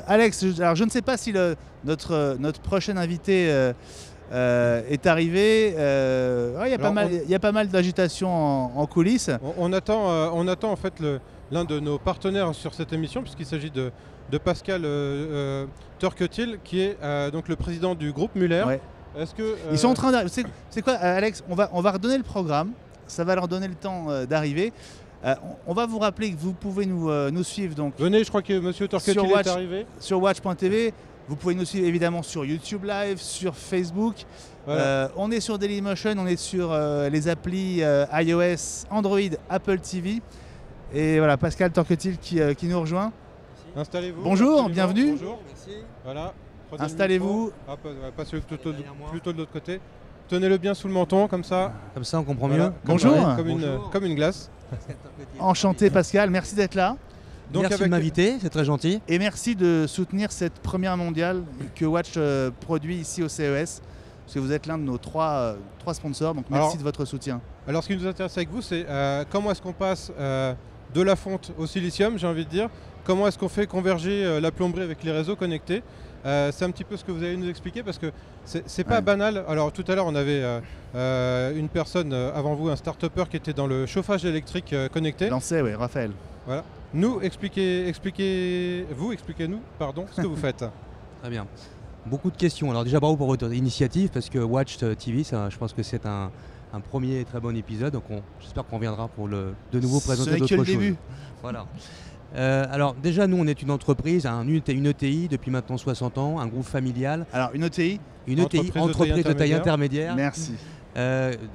Alex, alors je ne sais pas si notre prochain invité est arrivé. Il y a pas mal d'agitation en coulisses. On attend en fait l'un de nos partenaires sur cette émission, puisqu'il s'agit de Pascal Turquetil, qui est donc le président du groupe Muller. Ouais. Est-ce que ils sont en train d'arriver. C'est quoi, Alex? On va redonner le programme. Ça va leur donner le temps d'arriver. On va vous rappeler que vous pouvez nous suivre. Donc, venez, je crois que M. Turquetil est arrivé. Sur watch.tv. Vous pouvez nous suivre évidemment sur YouTube Live, sur Facebook. Voilà. On est sur Dailymotion, on est sur les applis iOS, Android, Apple TV. Et voilà, Pascal Turquetil qui nous rejoint. Installez-vous. Bonjour, bienvenue. Bonjour. Merci. Voilà. Installez-vous. Passez plutôt de l'autre côté. Tenez-le bien sous le menton, comme ça. Comme ça, on comprend voilà. mieux. Bonjour. Comme une glace. Enchanté Pascal, merci d'être là. Donc merci de m'inviter, c'est très gentil. Et merci de soutenir cette première mondiale que Watch produit ici au CES. Parce que vous êtes l'un de nos trois sponsors, donc merci de votre soutien. Alors ce qui nous intéresse avec vous, c'est comment est-ce qu'on passe de la fonte au silicium, j'ai envie de dire. Comment est-ce qu'on fait converger la plomberie avec les réseaux connectés. C'est un petit peu ce que vous allez nous expliquer, parce que c'est pas banal. Alors tout à l'heure on avait une personne avant vous, un start-upper qui était dans le chauffage électrique connecté. Lancé, oui, Raphaël. Voilà. Nous, expliquez-nous ce que vous faites. Très bien. Beaucoup de questions. Alors déjà bravo pour votre initiative, parce que Watch TV, je pense que c'est un premier très bon épisode. Donc j'espère qu'on reviendra pour de nouveau présenter d'autres choses. Ce n'est que le début. Voilà. Alors déjà nous on est une entreprise, une ETI depuis maintenant 60 ans, un groupe familial. Alors une ETI, entreprise de taille intermédiaire. Merci.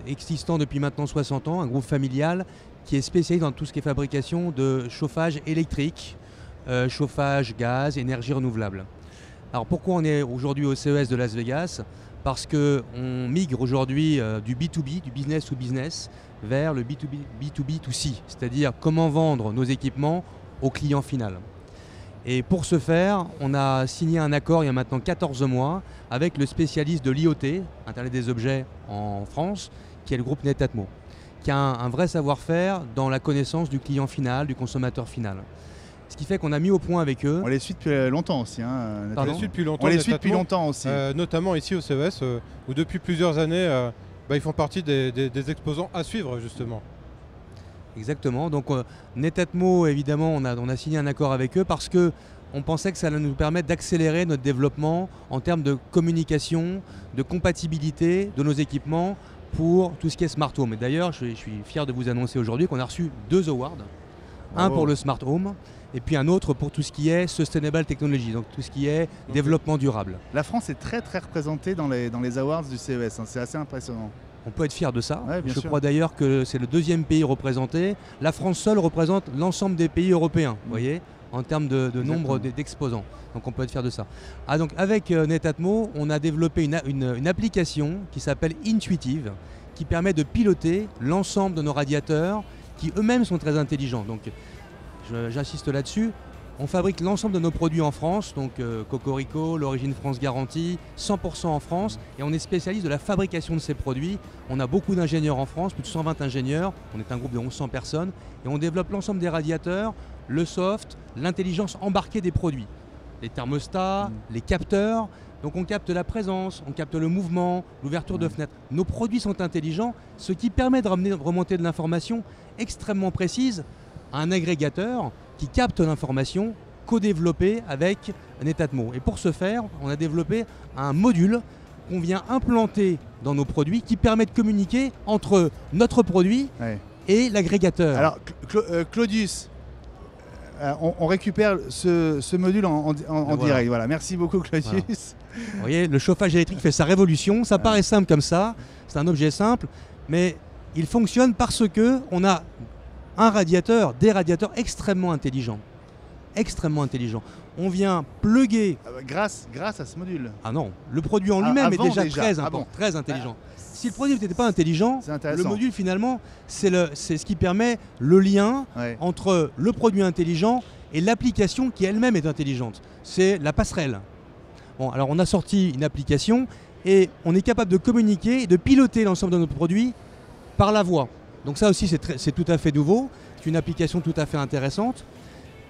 Existant depuis maintenant 60 ans, un groupe familial qui est spécialisé dans tout ce qui est fabrication de chauffage électrique, chauffage gaz, énergie renouvelable. Alors pourquoi on est aujourd'hui au CES de Las Vegas? Parce qu'on migre aujourd'hui du B2B, du business to business, vers le B2B2C, c'est-à-dire comment vendre nos équipements au client final. Et pour ce faire, on a signé un accord il y a maintenant 14 mois avec le spécialiste de l'IoT, Internet des objets en France, qui est le groupe Netatmo, qui a un vrai savoir-faire dans la connaissance du client final, du consommateur final. Ce qui fait qu'on a mis au point avec eux... On les suit depuis longtemps aussi. On les suit depuis longtemps aussi. Notamment ici au CES, où depuis plusieurs années, ils font partie des exposants à suivre justement. Exactement. Donc Netatmo, évidemment, on a signé un accord avec eux parce qu'on pensait que ça allait nous permettre d'accélérer notre développement en termes de communication, de compatibilité de nos équipements pour tout ce qui est Smart Home. Et d'ailleurs, je suis fier de vous annoncer aujourd'hui qu'on a reçu 2 awards. Un pour le Smart Home et puis un autre pour tout ce qui est Sustainable Technology, donc tout ce qui est développement durable. La France est très très représentée dans les awards du CES, c'est assez impressionnant. On peut être fier de ça. Ouais, je crois d'ailleurs que c'est le 2e pays représenté. La France seule représente l'ensemble des pays européens, vous voyez, en termes de nombre d'exposants. Donc on peut être fier de ça. Donc avec Netatmo, on a développé une application qui s'appelle Intuitive, qui permet de piloter l'ensemble de nos radiateurs qui eux-mêmes sont très intelligents. Donc j'insiste là-dessus. On fabrique l'ensemble de nos produits en France, donc Cocorico, l'origine France garantie, 100% en France, et on est spécialiste de la fabrication de ces produits. On a beaucoup d'ingénieurs en France, plus de 120 ingénieurs, on est un groupe de 1100 personnes, et on développe l'ensemble des radiateurs, le soft, l'intelligence embarquée des produits, les thermostats, les capteurs. Donc on capte la présence, on capte le mouvement, l'ouverture de fenêtres. Nos produits sont intelligents, ce qui permet de remonter de l'information extrêmement précise à un agrégateur qui capte l'information co-développée avec Netatmo. Et pour ce faire, on a développé un module qu'on vient implanter dans nos produits qui permet de communiquer entre notre produit et l'agrégateur. Alors Claudius, on récupère ce module en direct. Voilà. Merci beaucoup Claudius. Voilà. Vous voyez, le chauffage électrique fait sa révolution. Ça paraît simple comme ça, c'est un objet simple, mais il fonctionne parce qu'on a des radiateurs extrêmement intelligents. Extrêmement intelligents. On vient plugger... Grâce à ce module. Ah non, le produit en lui-même est déjà très intelligent. Si le produit n'était pas intelligent, le module finalement, c'est ce qui permet le lien entre le produit intelligent et l'application qui elle-même est intelligente. C'est la passerelle. Bon, alors on a sorti une application et on est capable de communiquer et de piloter l'ensemble de notre produit par la voix. Donc ça aussi c'est tout à fait nouveau, c'est une application tout à fait intéressante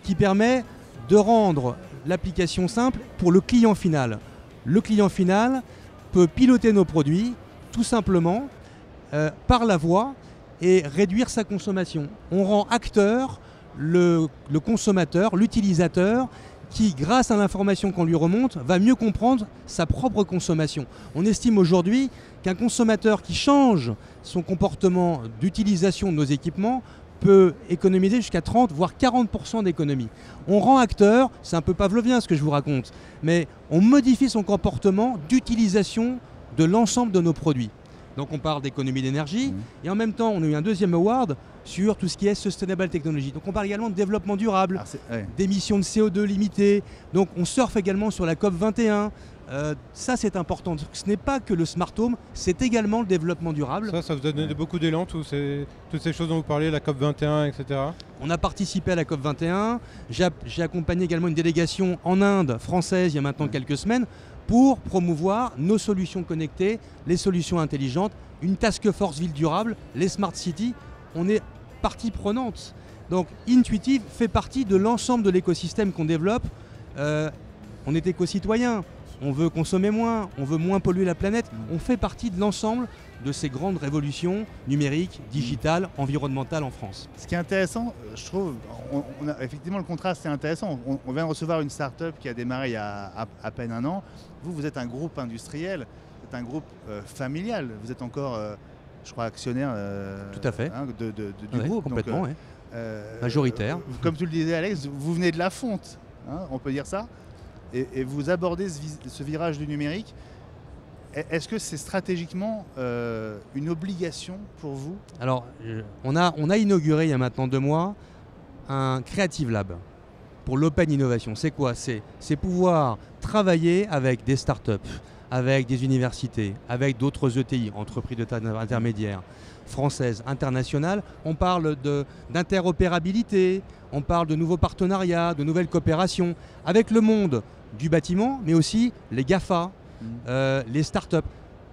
qui permet de rendre l'application simple pour le client final. Le client final peut piloter nos produits tout simplement par la voix et réduire sa consommation. On rend acteur le consommateur, l'utilisateur, qui, grâce à l'information qu'on lui remonte, va mieux comprendre sa propre consommation. On estime aujourd'hui qu'un consommateur qui change son comportement d'utilisation de nos équipements peut économiser jusqu'à 30 voire 40% d'économie. On rend acteur, c'est un peu pavlovien ce que je vous raconte, mais on modifie son comportement d'utilisation de l'ensemble de nos produits. Donc on parle d'économie d'énergie et en même temps on a eu un deuxième award sur tout ce qui est Sustainable Technology. Donc on parle également de développement durable, d'émissions de CO2 limitées. Donc on surfe également sur la COP 21. Ça c'est important. Ce n'est pas que le smart home, c'est également le développement durable. Ça vous a donné beaucoup d'élan, toutes ces choses dont vous parlez, la COP 21, etc. On a participé à la COP 21. J'ai accompagné également une délégation en Inde française il y a maintenant quelques semaines pour promouvoir nos solutions connectées, les solutions intelligentes, une task force ville durable, les smart cities. On est partie prenante. Donc Intuitive fait partie de l'ensemble de l'écosystème qu'on développe. On est éco-citoyen, on veut consommer moins, on veut moins polluer la planète. On fait partie de l'ensemble de ces grandes révolutions numériques, digitales, environnementales en France. Ce qui est intéressant, je trouve, effectivement le contraste est intéressant. On vient de recevoir une start-up qui a démarré il y a à peine un an. Vous êtes un groupe industriel, vous êtes un groupe familial, vous êtes encore, je crois, actionnaire tout à fait. Du groupe. Complètement, donc, majoritaire. Comme tu le disais Alex, vous venez de la fonte, on peut dire ça, et vous abordez ce virage du numérique. Est-ce que c'est stratégiquement une obligation pour vous? Alors, on a inauguré il y a maintenant 2 mois un Creative Lab pour l'Open Innovation. C'est quoi? C'est pouvoir travailler avec des startups, avec des universités, avec d'autres ETI, entreprises de taille intermédiaire, françaises, internationales. On parle d'interopérabilité, on parle de nouveaux partenariats, de nouvelles coopérations avec le monde du bâtiment, mais aussi les GAFA, les startups.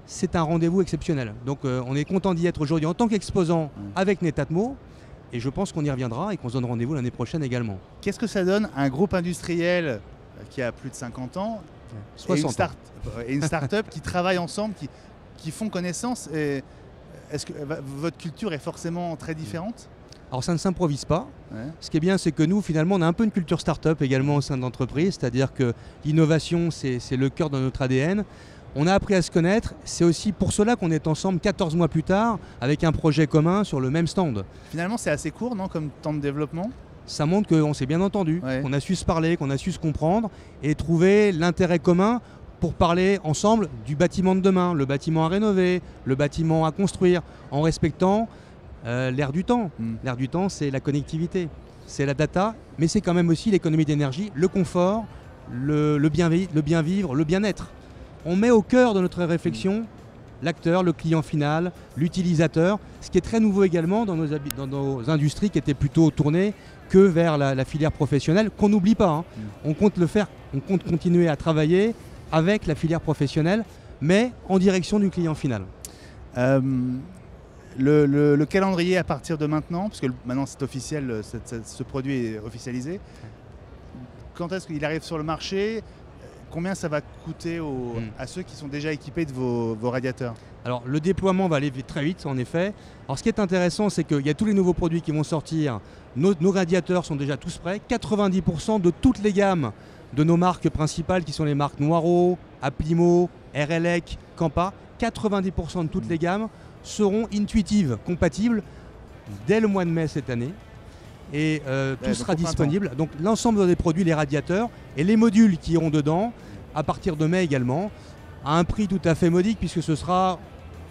C'est un rendez-vous exceptionnel. Donc on est content d'y être aujourd'hui en tant qu'exposant avec Netatmo. Et je pense qu'on y reviendra et qu'on se donne rendez-vous l'année prochaine également. Qu'est-ce que ça donne un groupe industriel qui a plus de 50 ans 60 et une start-up qui travaillent ensemble, qui font connaissance? Est-ce que votre culture est forcément très différente? Alors ça ne s'improvise pas. Ce qui est bien, c'est que nous, finalement, on a un peu une culture start-up également au sein de l'entreprise, c'est-à-dire que l'innovation, c'est le cœur de notre ADN. On a appris à se connaître, c'est aussi pour cela qu'on est ensemble 14 mois plus tard avec un projet commun sur le même stand. Finalement, c'est assez court, non, comme temps de développement? Ça montre qu'on s'est bien entendu, qu'on a su se parler, qu'on a su se comprendre et trouver l'intérêt commun pour parler ensemble du bâtiment de demain, le bâtiment à rénover, le bâtiment à construire, en respectant l'ère du temps. L'ère du temps, c'est la connectivité, c'est la data, mais c'est quand même aussi l'économie d'énergie, le confort, le bien vivre, le bien-être. On met au cœur de notre réflexion l'acteur, le client final, l'utilisateur, ce qui est très nouveau également dans nos industries qui étaient plutôt tournées que vers la filière professionnelle, qu'on n'oublie pas. On compte le faire, on compte continuer à travailler avec la filière professionnelle, mais en direction du client final. Le calendrier à partir de maintenant, parce que maintenant c'est officiel, ce produit est officialisé, quand est-ce qu'il arrive sur le marché? Combien ça va coûter à ceux qui sont déjà équipés de vos radiateurs? Alors le déploiement va aller très vite en effet. Alors ce qui est intéressant, c'est qu'il y a tous les nouveaux produits qui vont sortir. Nos radiateurs sont déjà tous prêts. 90% de toutes les gammes de nos marques principales qui sont les marques Noiro, Applimo, RLEC, Campa, 90% de toutes les gammes seront Intuitive compatibles dès le mois de mai cette année. Et tout sera disponible. Donc l'ensemble des produits, les radiateurs et les modules qui iront dedans, à partir de mai également, à un prix tout à fait modique puisque ce sera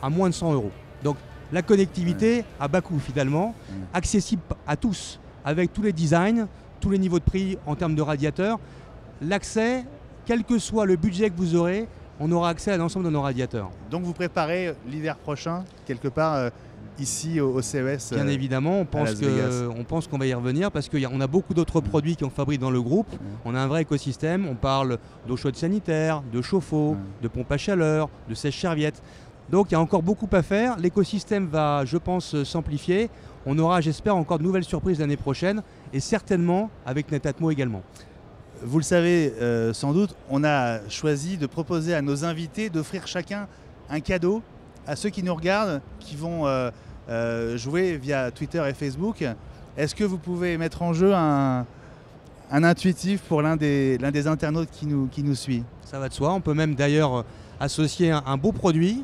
à moins de 100 €. Donc la connectivité à bas coût finalement, accessible à tous, avec tous les designs, tous les niveaux de prix en termes de radiateurs. L'accès, quel que soit le budget que vous aurez, on aura accès à l'ensemble de nos radiateurs. Donc vous préparez l'hiver prochain, quelque part ici au CES. Bien évidemment, on pense qu'on va y revenir parce qu'on a beaucoup d'autres produits qu'on fabrique dans le groupe. On a un vrai écosystème, on parle d'eau chaude sanitaire, de chauffe-eau, de pompe à chaleur, de sèche-serviette. Donc il y a encore beaucoup à faire. L'écosystème va, je pense, s'amplifier. On aura, j'espère, encore de nouvelles surprises l'année prochaine et certainement avec Netatmo également. Vous le savez sans doute, on a choisi de proposer à nos invités d'offrir chacun un cadeau à ceux qui nous regardent, qui vont jouer via Twitter et Facebook. Est-ce que vous pouvez mettre en jeu un intuitif pour l'un des internautes qui nous suit? Ça va de soi. On peut même d'ailleurs associer un beau produit,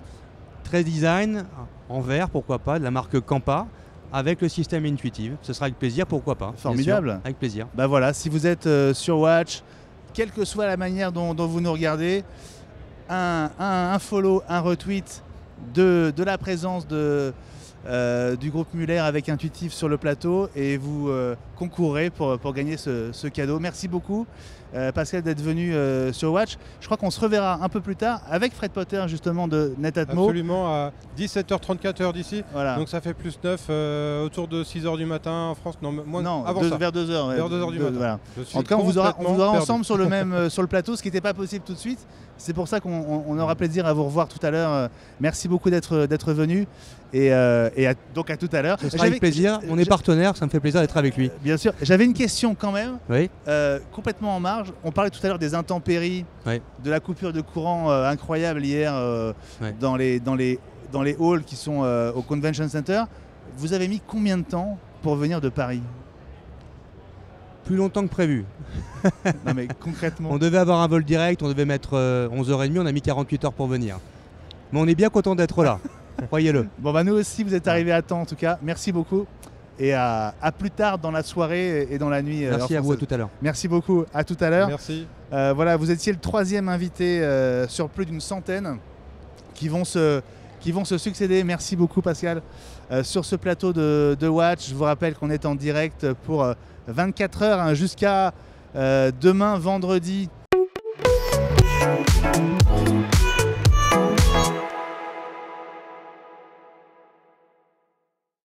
très design, en verre, pourquoi pas, de la marque Campa, avec le système Intuitive. Ce sera avec plaisir, pourquoi pas. Formidable. Avec plaisir. Bah voilà, si vous êtes sur Watch, quelle que soit la manière dont vous nous regardez, un follow, un retweet de la présence du groupe Muller avec Intuitive sur le plateau et vous concourrez pour gagner ce cadeau. Merci beaucoup Pascal d'être venu sur Watch. Je crois qu'on se reverra un peu plus tard avec Fred Potter justement de Netatmo. Absolument, à 17h34 heure d'ici. Voilà. Donc ça fait plus 9 autour de 6h du matin en France. Non, avant ça. Vers 2h. Vers 2h du matin. Voilà. En tout cas, on vous aura ensemble sur le plateau, ce qui n'était pas possible tout de suite. C'est pour ça qu'on aura plaisir à vous revoir tout à l'heure. Merci beaucoup d'être venu et donc à tout à l'heure. Ce sera avec plaisir. On est partenaire, ça me fait plaisir d'être avec lui. Bien sûr. J'avais une question quand même, oui. complètement en marge. On parlait tout à l'heure des intempéries, oui. de la coupure de courant incroyable hier oui. dans les halls qui sont au Convention Center. Vous avez mis combien de temps pour venir de Paris? Plus longtemps que prévu. Non mais concrètement. On devait avoir un vol direct, on devait mettre 11h30, on a mis 48 heures pour venir. Mais on est bien content d'être là, croyez-le. Bon bah nous aussi, vous êtes arrivés à temps en tout cas. Merci beaucoup et à plus tard dans la soirée et dans la nuit. Merci à vous, à tout à l'heure. Merci beaucoup, à tout à l'heure. Merci. Voilà, vous étiez le 3e invité sur plus d'une centaine qui vont se succéder. Merci beaucoup Pascal. Sur ce plateau de Watch, je vous rappelle qu'on est en direct pour 24 heures jusqu'à demain vendredi.